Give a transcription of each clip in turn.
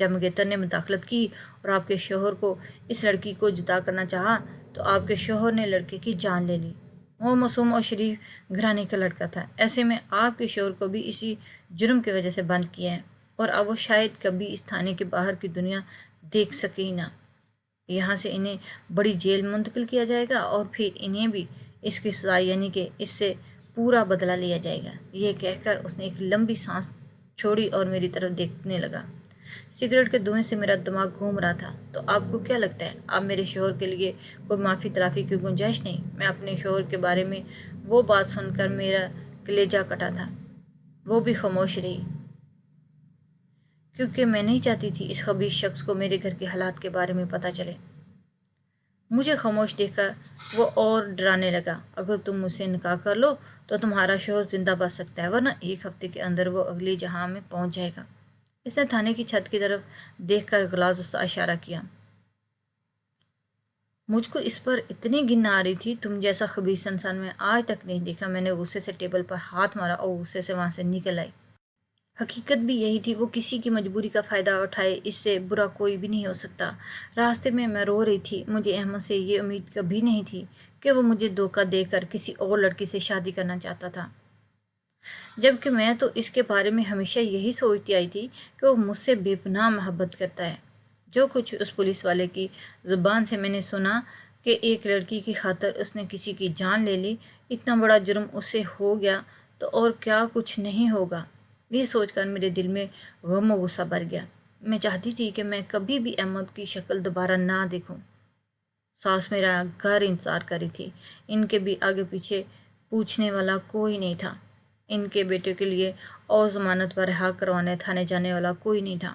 جب منگیتر نے مداخلت کی اور آپ کے شوہر کو اس لڑکی کو جدا کرنا چاہا تو آپ کے شوہر نے لڑکے کی جان لے لی۔ وہ معصوم اور شریف گھرانے کا لڑکا تھا، ایسے میں آپ کے شوہر کو بھی اسی جرم کی وجہ سے بند کیا ہے، اور اب وہ شاید کبھی اس تھانے کے باہر کی دنیا دیکھ سکے ہی نہ۔ یہاں سے انہیں بڑی جیل میں منتقل کیا جائے گا اور پھر انہیں بھی اس کی سزا یعنی کہ اس سے پورا بدلہ لیا جائے گا۔ یہ کہہ کر اس نے ایک لمبی سانس چھوڑی اور میری طرف دیکھنے لگا۔ سگریٹ کے دھوئیں سے میرا دماغ گھوم رہا تھا۔ تو آپ کو کیا لگتا ہے آپ میرے شوہر کے لیے کوئی معافی تلافی کی گنجائش نہیں؟ میں اپنے شوہر کے بارے میں وہ بات سن کر میرا کلیجہ کٹا تھا۔ وہ بھی خاموش رہی کیونکہ میں نہیں چاہتی تھی اس خبیث شخص کو میرے گھر کے حالات کے بارے میں پتہ چلے۔ مجھے خاموش دیکھ کر وہ اور ڈرانے لگا، اگر تم مجھ سے نکاح کر لو تو تمہارا شوہر زندہ بچ سکتا ہے، ورنہ ایک ہفتے کے اندر وہ اگلی جہاں میں پہنچ جائے گا۔ اس نے تھانے کی چھت کی طرف دیکھ کر غلاظت سے اشارہ کیا۔ مجھ کو اس پر اتنی گھن آ رہی تھی، تم جیسا خبیث انسان میں آج تک نہیں دیکھا۔ میں نے غصے سے ٹیبل پر ہاتھ مارا اور غصے سے وہاں سے نکل آئی۔ حقیقت بھی یہی تھی، وہ کسی کی مجبوری کا فائدہ اٹھائے، اس سے برا کوئی بھی نہیں ہو سکتا۔ راستے میں میں رو رہی تھی، مجھے احمد سے یہ امید کبھی نہیں تھی کہ وہ مجھے دھوکہ دے کر کسی اور لڑکی سے شادی کرنا چاہتا تھا، جبکہ میں تو اس کے بارے میں ہمیشہ یہی سوچتی آئی تھی کہ وہ مجھ سے بے پناہ محبت کرتا ہے۔ جو کچھ اس پولیس والے کی زبان سے میں نے سنا کہ ایک لڑکی کی خاطر اس نے کسی کی جان لے لی، اتنا بڑا جرم اس سے ہو گیا تو اور کیا کچھ نہیں ہوگا، یہ سوچ کر میرے دل میں غم و غصہ بھر گیا۔ میں چاہتی تھی کہ میں کبھی بھی احمد کی شکل دوبارہ نہ دیکھوں۔ ساس میرا گھر انتظار کر رہی تھی، ان کے بھی آگے پیچھے پوچھنے والا کوئی نہیں تھا، ان کے بیٹے کے لیے اور ضمانت پر رہا کروانے تھانے جانے والا کوئی نہیں تھا۔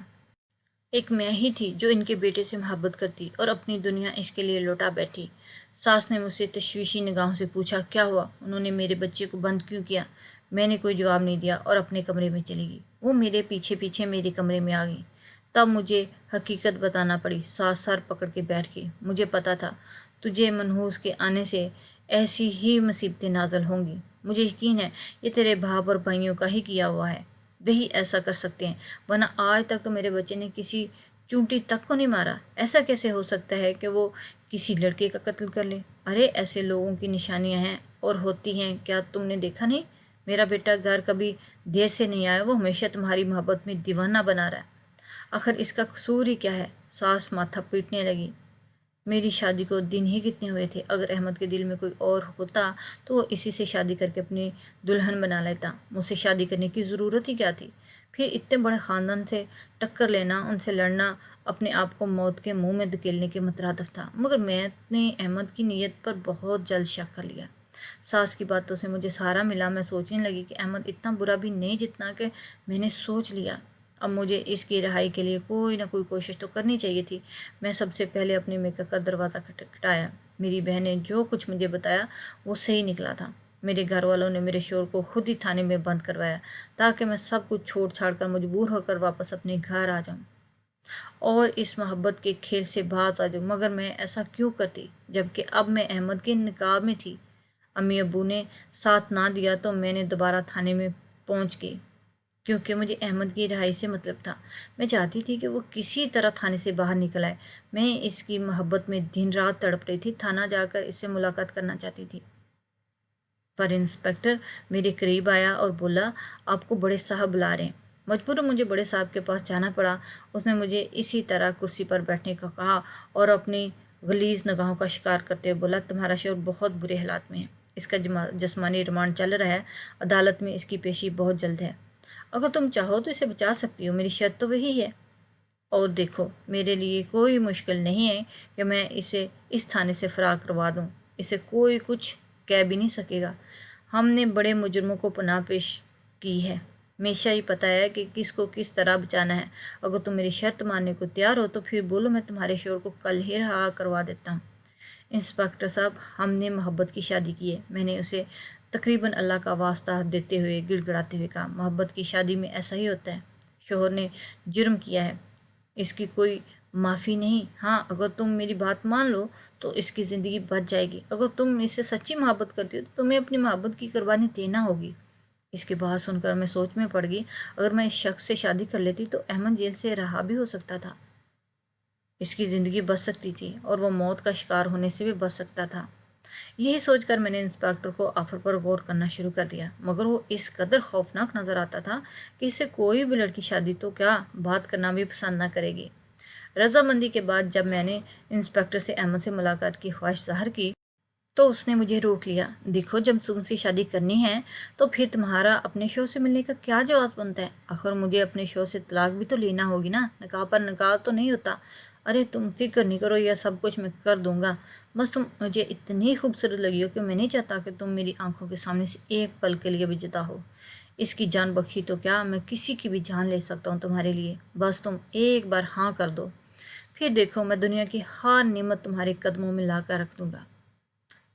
ایک میں ہی تھی جو ان کے بیٹے سے محبت کرتی اور اپنی دنیا اس کے لیے لوٹا بیٹھی۔ ساس نے مجھ سے تشویشی نگاہوں سے پوچھا، کیا ہوا؟ انہوں نے میرے بچے کو بند کیوں کیا؟ میں نے کوئی جواب نہیں دیا اور اپنے کمرے میں چلی گئی۔ وہ میرے پیچھے پیچھے میرے کمرے میں آ گئی۔ تب مجھے حقیقت بتانا پڑی۔ ساس سر پکڑ کے بیٹھ گئی۔ مجھے پتا تھا تجھے منحوس کے آنے سے ایسی ہی مصیبتیں نازل ہوں گی۔ مجھے یقین ہے یہ تیرے باپ اور بھائیوں کا ہی کیا ہوا ہے، وہی ایسا کر سکتے ہیں، ورنہ آج تک تو میرے بچے نے کسی چونٹی تک کو نہیں مارا۔ ایسا کیسے ہو سکتا ہے کہ وہ کسی لڑکے کا قتل کر لے؟ ارے ایسے لوگوں کی نشانیاں ہیں اور ہوتی ہیں، کیا تم نے دیکھا نہیں؟ میرا بیٹا گھر کبھی دیر سے نہیں آیا، وہ ہمیشہ تمہاری محبت میں دیوانہ بنا رہا ہے۔ آخر اس کا قصور ہی کیا ہے؟ ساس ماتھا پیٹنے لگی۔ میری شادی کو دن ہی کتنے ہوئے تھے، اگر احمد کے دل میں کوئی اور ہوتا تو وہ اسی سے شادی کر کے اپنی دلہن بنا لیتا، مجھ سے شادی کرنے کی ضرورت ہی کیا تھی؟ پھر اتنے بڑے خاندان سے ٹکر لینا، ان سے لڑنا اپنے آپ کو موت کے منہ میں دھکیلنے کے مترادف تھا، مگر میں نے احمد کی نیت پر بہت جلد شک کر لیا۔ ساس کی باتوں سے مجھے سہارا ملا۔ میں سوچنے لگی کہ احمد اتنا برا بھی نہیں جتنا کہ میں نے سوچ لیا۔ اب مجھے اس کی رہائی کے لیے کوئی نہ کوئی کوشش تو کرنی چاہیے تھی۔ میں سب سے پہلے اپنے میکا کا دروازہ کھٹکھٹایا۔ میری بہن نے جو کچھ مجھے بتایا وہ صحیح نکلا تھا۔ میرے گھر والوں نے میرے شوہر کو خود ہی تھانے میں بند کروایا تاکہ میں سب کچھ چھوڑ چھاڑ کر مجبور ہو کر واپس اپنے گھر آ جاؤں اور اس محبت کے کھیل سے باز آ جاؤں، مگر میں ایسا کیوں کرتی جبکہ اب میں احمد کے نکاح میں تھی؟ امی ابو نے ساتھ نہ دیا تو میں نے دوبارہ تھانے میں پہنچ گئی، کیونکہ مجھے احمد کی رہائی سے مطلب تھا۔ میں چاہتی تھی کہ وہ کسی طرح تھانے سے باہر نکل آئے۔ میں اس کی محبت میں دن رات تڑپ رہی تھی، تھانہ جا کر اس سے ملاقات کرنا چاہتی تھی، پر انسپکٹر میرے قریب آیا اور بولا، آپ کو بڑے صاحب بلا رہے ہیں۔ مجبوراً مجھے بڑے صاحب کے پاس جانا پڑا۔ اس نے مجھے اسی طرح کرسی پر بیٹھنے کو کہا اور اپنی غلیظ نگاہوں کا شکار کرتے ہوئے بولا، تمہارا شوہر بہت برے حالات میں ہے، اس کا جسمانی ریمانڈ چل رہا ہے، عدالت میں اس کی پیشی بہت جلد ہے، اگر تم چاہو تو اسے بچا سکتی ہو، میری شرط تو وہی ہے۔ اور دیکھو میرے لیے کوئی مشکل نہیں ہے کہ میں اسے اس تھانے سے فرار کروا دوں، اسے کوئی کچھ کہہ بھی نہیں سکے گا۔ ہم نے بڑے مجرموں کو پناہ پیش کی ہے، ہمیشہ ہی پتہ ہے کہ کس کو کس طرح بچانا ہے۔ اگر تم میری شرط ماننے کو تیار ہو تو پھر بولو، میں تمہارے شوہر کو کل ہی رہا کروا دیتا ہوں۔ انسپکٹر صاحب، ہم نے محبت کی شادی کی ہے، میں نے اسے تقریباً اللہ کا واسطہ دیتے ہوئے گڑ گڑاتے ہوئے کہا۔ محبت کی شادی میں ایسا ہی ہوتا ہے، شوہر نے جرم کیا ہے، اس کی کوئی معافی نہیں۔ ہاں اگر تم میری بات مان لو تو اس کی زندگی بچ جائے گی، اگر تم اس سے سچی محبت کرتی ہو تو تمہیں اپنی محبت کی قربانی دینا ہوگی۔ اس کی بات سن کر میں سوچ میں پڑ گئی، اگر میں اس شخص سے شادی کر لیتی تو احمد جیل سے رہا بھی ہو سکتا تھا، اس کی زندگی بچ سکتی تھی اور وہ موت کا شکار ہونے سے بھی بچ سکتا تھا۔ یہی سوچ کر میں نے انسپیکٹر کو آفر پر غور کرنا شروع کر دیا، مگر وہ اس قدر خوفناک نظر آتا تھا کہ اس سے کوئی بھی لڑکی شادی تو کیا بات کرنا بھی پسند نہ کرے گی۔ رضامندی کے بعد جب میں نے انسپیکٹر سے احمد سے ملاقات کی خواہش ظاہر کی تو اس نے مجھے روک لیا۔ دیکھو، جب تم سے شادی کرنی ہے تو پھر تمہارا اپنے شوہر سے ملنے کا کیا جواز بنتا ہے؟ آخر مجھے اپنے شوہر سے طلاق بھی تو لینا ہوگی نا، نکاح پر نکاح تو نہیں ہوتا۔ ارے تم فکر نہیں کرو، یہ سب کچھ میں کر دوں گا، بس تم مجھے اتنی خوبصورت لگی ہو کہ میں نہیں چاہتا کہ تم میری آنکھوں کے سامنے سے ایک پل کے لیے بھی جدا ہو۔ اس کی جان بخشی تو کیا، میں کسی کی بھی جان لے سکتا ہوں تمہارے لیے، بس تم ایک بار ہاں کر دو، پھر دیکھو میں دنیا کی ہر نعمت تمہارے قدموں میں لا کر رکھ دوں گا۔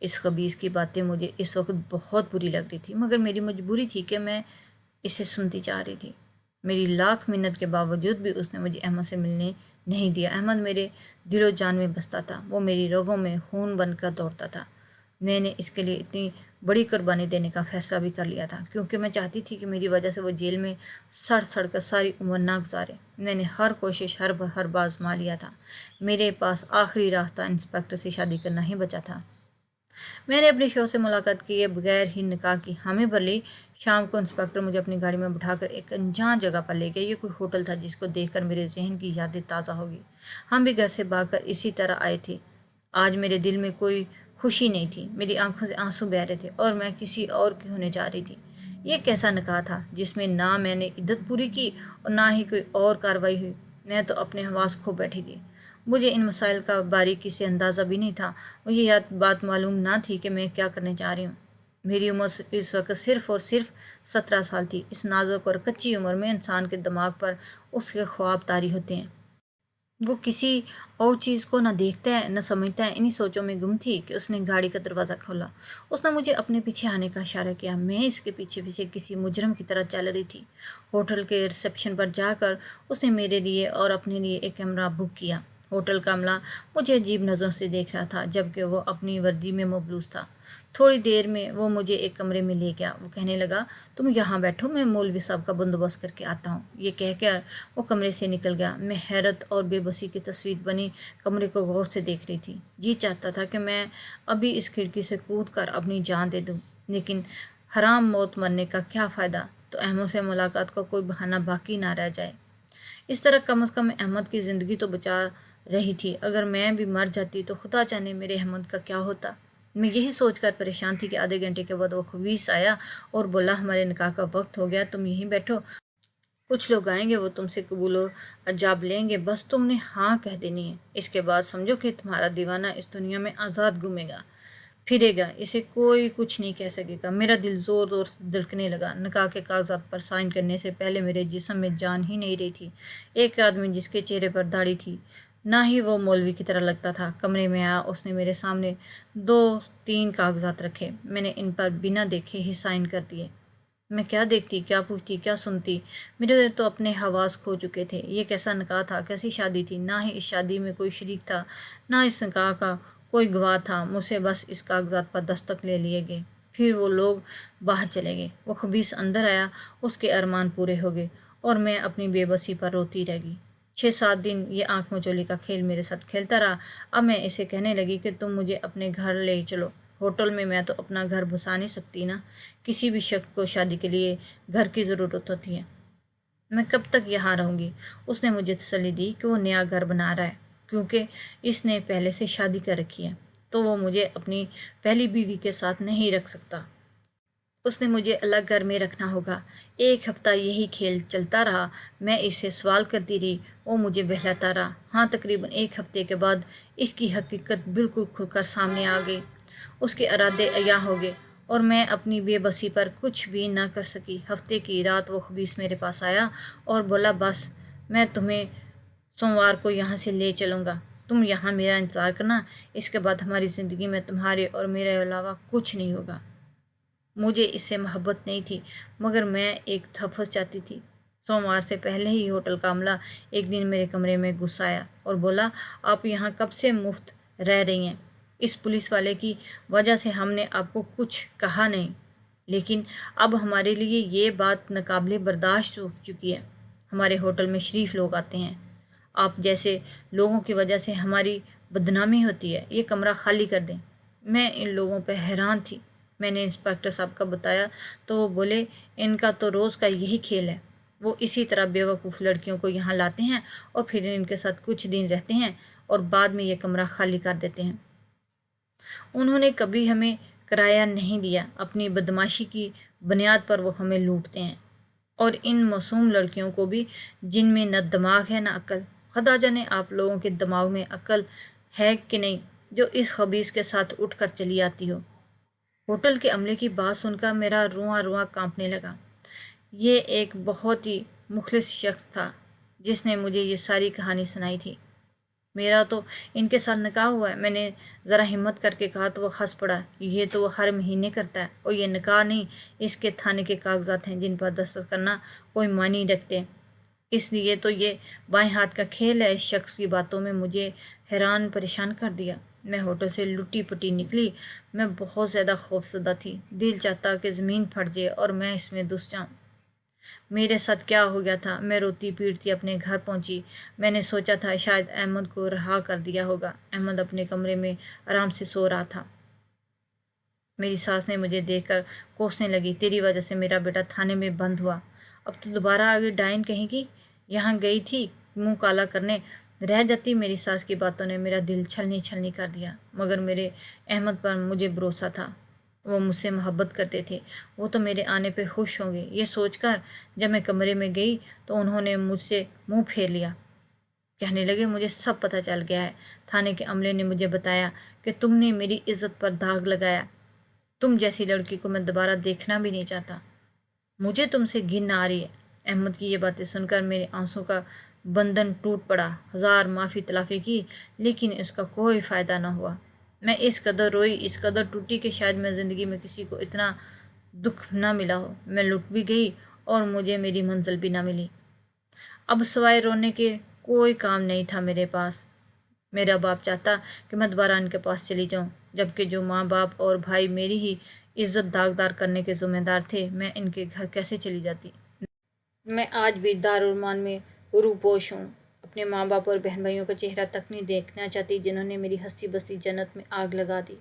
اس خبیث کی باتیں مجھے اس وقت بہت بری لگ رہی تھی، مگر میری مجبوری تھی کہ میں اسے سنتی جا رہی تھی۔ میری لاکھ منت کے باوجود بھی اس نے مجھے احمد سے ملنے نہیں دیا۔ احمد میرے دل و جان میں بستا تھا، وہ میری رگوں میں خون بن کر دوڑتا تھا۔ میں نے اس کے لیے اتنی بڑی قربانی دینے کا فیصلہ بھی کر لیا تھا، کیونکہ میں چاہتی تھی کہ میری وجہ سے وہ جیل میں سڑ سڑ کر ساری عمر نہ گزارے۔ میں نے ہر کوشش ہر بار آزما لیا تھا، میرے پاس آخری راستہ انسپیکٹر سے شادی کرنا ہی بچا تھا۔ میں نے اپنے شوہر سے ملاقات کیے بغیر ہی نکاح کی حامی بھر لی۔ شام کو انسپیکٹر مجھے اپنی گاڑی میں بٹھا کر ایک انجان جگہ پر لے گیا۔ یہ کوئی ہوٹل تھا جس کو دیکھ کر میرے ذہن کی یادیں تازہ ہو گئی۔ ہم بھی گھر سے بھاگ کر اسی طرح آئے تھے۔ آج میرے دل میں کوئی خوشی نہیں تھی، میری آنکھوں سے آنسو بہہ رہے تھے اور میں کسی اور کی ہونے جا رہی تھی۔ یہ کیسا نکاح تھا جس میں نہ میں نے عدت پوری کی اور نہ ہی کوئی اور کارروائی ہوئی؟ میں تو اپنے حواس کھو بیٹھی تھی۔ مجھے ان مسائل کا باریکی سے اندازہ بھی نہیں تھا، مجھے یہ بات معلوم نہ تھی کہ میں کیا کرنے جا رہی ہوں۔ میری عمر اس وقت صرف اور صرف 17 سال تھی۔ اس نازک اور کچی عمر میں انسان کے دماغ پر اس کے خواب طاری ہوتے ہیں، وہ کسی اور چیز کو نہ دیکھتا ہے نہ سمجھتا ہے۔ انہی سوچوں میں گم تھی کہ اس نے گاڑی کا دروازہ کھولا۔ اس نے مجھے اپنے پیچھے آنے کا اشارہ کیا۔ میں اس کے پیچھے پیچھے کسی مجرم کی طرح چل رہی تھی۔ ہوٹل کے ریسیپشن پر جا کر اس نے میرے لیے اور اپنے لیے ایک کمرہ بک کیا۔ ہوٹل کا عملہ مجھے عجیب نظروں سے دیکھ رہا تھا، جبکہ وہ اپنی وردی میں ملبوس تھا۔ تھوڑی دیر میں وہ مجھے ایک کمرے میں لے گیا۔ وہ کہنے لگا، تم یہاں بیٹھو، میں مولوی صاحب کا بندوبست کر کے آتا ہوں۔ یہ کہہ کر وہ کمرے سے نکل گیا۔ میں حیرت اور بے بسی کی تصویر بنی کمرے کو غور سے دیکھ رہی تھی۔ جی چاہتا تھا کہ میں ابھی اس کھڑکی سے کود کر اپنی جان دے دوں، لیکن حرام موت مرنے کا کیا فائدہ، تو احمد سے ملاقات کا کوئی بہانہ باقی نہ رہ جائے۔ اس طرح کم از کم احمد کی زندگی تو بچا رہی تھی۔ اگر میں بھی مر جاتی تو خدا جانے میرے احمد کا کیا ہوتا۔ میں یہی سوچ کر پریشان تھی کہ آدھے گھنٹے کے بعد وہ خبیث آیا اور بولا، ہمارے نکاح کا وقت ہو گیا، تم یہیں بیٹھو، کچھ لوگ آئیں گے، وہ تم سے قبول و ایجاب لیں گے، بس تم نے ہاں کہہ دینی ہے۔ اس کے بعد سمجھو کہ تمہارا دیوانہ اس دنیا میں آزاد گھومے گا پھرے گا، اسے کوئی کچھ نہیں کہہ سکے گا۔ میرا دل زور زور سے دھڑکنے لگا۔ نکاح کے کاغذات پر سائن کرنے سے پہلے میرے جسم میں جان ہی نہیں رہی تھی۔ ایک آدمی جس کے چہرے پر داڑھی تھی، نہ ہی وہ مولوی کی طرح لگتا تھا، کمرے میں آیا۔ اس نے میرے سامنے 2-3 کاغذات رکھے۔ میں نے ان پر بنا دیکھے ہی سائن کر دیے۔ میں کیا دیکھتی، کیا پوچھتی، کیا سنتی؟ میرے تو اپنے حواس کھو چکے تھے۔ یہ کیسا نکاح تھا، کیسی شادی تھی؟ نہ ہی اس شادی میں کوئی شریک تھا، نہ اس نکاح کا کوئی گواہ تھا۔ مجھ سے بس اس کاغذات پر دستخط لے لیے گئے، پھر وہ لوگ باہر چلے گئے۔ وہ خبیث اندر آیا، اس کے ارمان پورے ہو گئے اور میں اپنی بے بسی پر روتی رہ گئی۔ 6-7 دن یہ آنکھ مچولی کا کھیل میرے ساتھ کھیلتا رہا۔ اب میں اسے کہنے لگی کہ تم مجھے اپنے گھر لے چلو۔ ہوٹل میں تو اپنا گھر بسا نہیں سکتی نا، کسی بھی شخص کو شادی کے لیے گھر کی ضرورت ہوتی ہے۔ میں کب تک یہاں رہوں گی؟ اس نے مجھے تسلی دی کہ وہ نیا گھر بنا رہا ہے، کیونکہ اس نے پہلے سے شادی کر رکھی ہے، تو وہ مجھے اپنی پہلی بیوی کے ساتھ نہیں رکھ سکتا۔ اس نے مجھے الگ گھر میں رکھنا ہوگا۔ 1 ہفتہ یہی کھیل چلتا رہا۔ میں اسے سوال کرتی رہی، وہ مجھے بہلاتا رہا۔ ہاں، تقریباً 1 ہفتے کے بعد اس کی حقیقت بالکل کھل کر سامنے آ گئی۔ اس کے ارادے عیاں ہو گئے اور میں اپنی بے بسی پر کچھ بھی نہ کر سکی۔ ہفتے کی رات وہ خبیث میرے پاس آیا اور بولا، بس میں تمہیں سوموار کو یہاں سے لے چلوں گا، تم یہاں میرا انتظار کرنا، اس کے بعد ہماری زندگی میں تمہارے اور میرے علاوہ کچھ نہیں ہوگا۔ مجھے اس سے محبت نہیں تھی، مگر میں ایک تحفظ چاہتی تھی۔ سوموار سے پہلے ہی ہوٹل کا عملہ ایک دن میرے کمرے میں گھس آیا اور بولا، آپ یہاں کب سے مفت رہ رہی ہیں؟ اس پولیس والے کی وجہ سے ہم نے آپ کو کچھ کہا نہیں، لیکن اب ہمارے لیے یہ بات ناقابل برداشت ہو چکی ہے۔ ہمارے ہوٹل میں شریف لوگ آتے ہیں، آپ جیسے لوگوں کی وجہ سے ہماری بدنامی ہوتی ہے، یہ کمرہ خالی کر دیں۔ میں ان لوگوں پہ حیران تھی۔ میں نے انسپکٹر صاحب کا بتایا تو وہ بولے ان کا تو روز کا یہی کھیل ہے، وہ اسی طرح بیوقوف لڑکیوں کو یہاں لاتے ہیں اور پھر ان کے ساتھ کچھ دن رہتے ہیں اور بعد میں یہ کمرہ خالی کر دیتے ہیں۔ انہوں نے کبھی ہمیں کرایہ نہیں دیا، اپنی بدماشی کی بنیاد پر وہ ہمیں لوٹتے ہیں، اور ان معصوم لڑکیوں کو بھی جن میں نہ دماغ ہے نہ عقل۔ خدا جانے آپ لوگوں کے دماغ میں عقل ہے کہ نہیں جو اس خبیث کے ساتھ اٹھ کر چلی آتی ہو۔ ہوٹل کے عملے کی بات سن کر میرا رواں رواں کانپنے لگا۔ یہ ایک بہت ہی مخلص شخص تھا جس نے مجھے یہ ساری کہانی سنائی تھی۔ میرا تو ان کے ساتھ نکاح ہوا ہے۔ میں نے ذرا ہمت کر کے کہا تو وہ ہنس پڑا، یہ تو وہ ہر مہینے کرتا ہے، اور یہ نکاح نہیں، اس کے تھانے کے کاغذات ہیں جن پر دستخط کرنا کوئی معنی رکھتے، اس لیے تو یہ بائیں ہاتھ کا کھیل ہے۔ اس شخص کی باتوں میں مجھے حیران پریشان کر دیا۔ میں ہوٹل سے لٹی پٹی نکلی۔ میں بہت زیادہ خوفزدہ تھی، دل چاہتا کہ زمین پھٹ جائے اور میں اس میں دس جاؤں۔ میرے ساتھ کیا ہو گیا تھا؟ میں روتی پیٹتی اپنے گھر پہنچی۔ میں نے سوچا تھا شاید احمد کو رہا کر دیا ہوگا۔ احمد اپنے کمرے میں آرام سے سو رہا تھا۔ میری ساس نے مجھے دیکھ کر کوسنے لگی، تیری وجہ سے میرا بیٹا تھانے میں بند ہوا، اب تو دوبارہ آگے ڈائن کہیں گی، یہاں گئی تھی منہ کالا کرنے رہ جاتی۔ میری ساس کی باتوں نے میرا دل چھلنی چھلنی کر دیا، مگر میرے احمد پر مجھے بھروسہ تھا، وہ مجھ سے محبت کرتے تھے، وہ تو میرے آنے پہ خوش ہوں گے۔ یہ سوچ کر جب میں کمرے میں گئی تو انہوں نے مجھ سے منہ پھیر لیا، کہنے لگے مجھے سب پتہ چل گیا ہے، تھانے کے عملے نے مجھے بتایا کہ تم نے میری عزت پر داغ لگایا، تم جیسی لڑکی کو میں دوبارہ دیکھنا بھی نہیں چاہتا، مجھے تم سے گھن آ رہی ہے۔ احمد کی یہ باتیں سن کر میرے آنسوں کا بندھن ٹوٹ پڑا، ہزار معافی تلافی کی لیکن اس کا کوئی فائدہ نہ ہوا۔ میں اس قدر روئی، اس قدر ٹوٹی کہ شاید میں زندگی میں کسی کو اتنا دکھ نہ ملا ہو۔ میں لٹ بھی گئی اور مجھے میری منزل بھی نہ ملی۔ اب سوائے رونے کے کوئی کام نہیں تھا میرے پاس۔ میرا باپ چاہتا کہ میں دوبارہ ان کے پاس چلی جاؤں، جبکہ جو ماں باپ اور بھائی میری ہی عزت داغدار کرنے کے ذمہ دار تھے، میں ان کے گھر کیسے چلی جاتی؟ میں آج بھی دارالمان میں روپوش ہوں، اپنے ماں باپ اور بہن بھائیوں کا چہرہ تک نہیں دیکھنا چاہتی جنہوں نے میری ہستی بستی جنت میں آگ لگا دی۔